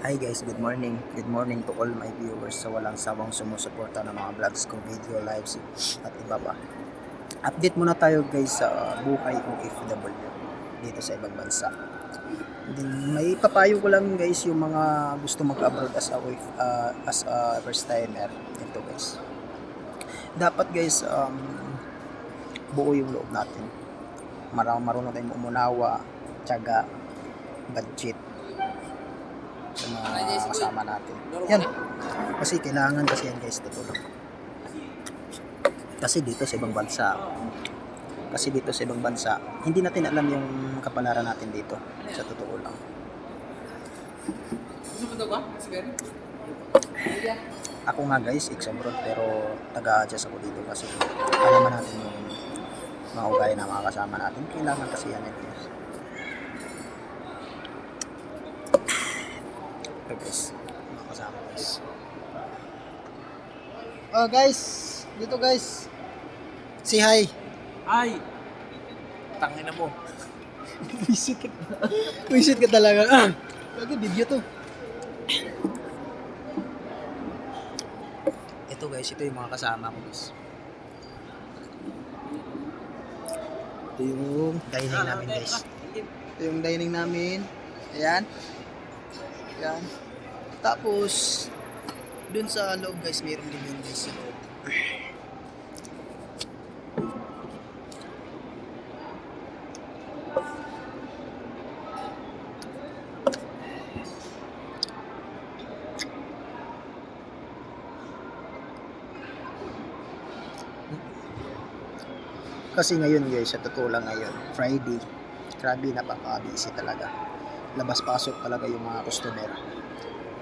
Hi guys, good morning. Good morning to all my viewers sa walang sawang sumusuporta ng mga vlogs ko, video, lives at iba pa. Update muna tayo guys sa buhay OFW dito sa ibang bansa. Then, may papayo ko lang guys yung mga gusto mag-abroad as a first timer. Ito guys. Dapat guys buo yung loob natin. Marunong tayong umunawa, tiyaga, budget sa mga kasama natin. Yan. Kasi kailangan kasi yan guys, totoo lang. Kasi dito sa ibang bansa, hindi natin alam yung kapalaran natin dito. Sa totoo lang. Ako nga guys, ex-abroad pero taga-adjust ako dito kasi alam natin yung mga ugali na mga kasama natin. Kailangan kasi yan yun guys. Ito guys, mga kasama guys. Oh guys, dito guys. Say hi. Ay! Tangina mo. Visit ka talaga. Lagi video to. Ito guys, ito yung mga kasama ko guys. Ito yung dining namin guys. Ito yung dining namin. Ayan. Ayan. Tapos, dun sa loob guys, meron din yun guys sa loob. Kasi ngayon guys, sa totoo lang ngayon, Friday, grabe napaka-busy talaga. Labas-pasok talaga yung mga customer.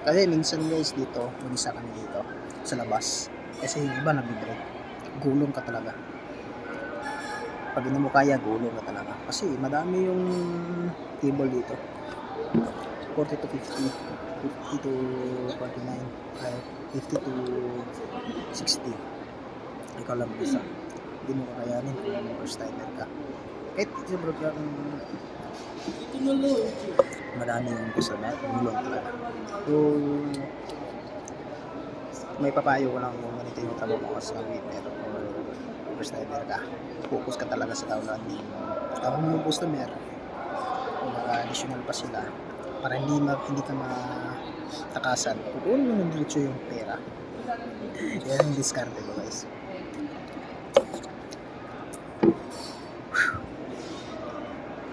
Kasi minsan guys dito, mag-isa kami dito sa labas. Kasi yung iba nag-break. Gulong ka talaga. Pag hindi mo kaya, gulong ka talaga. Kasi madami yung table dito. 40 to 50, 50 to 49, 50 to 60. Ikaw lang mag-isa. Hindi mo kakayanin kung first timer ka. Kahit siguro ka madami yung customer, gulong talaga. Yung may papayo ko lang kung ganito yung trabaho mo sa waiter or first timer ka. Focus ka talaga sa tao natin. Tawag mo yung customer. Kung maka-additional pa sila para hindi ka matakasan. Kukunin mo ng diretso yung pera. Yan yung discarte ko guys.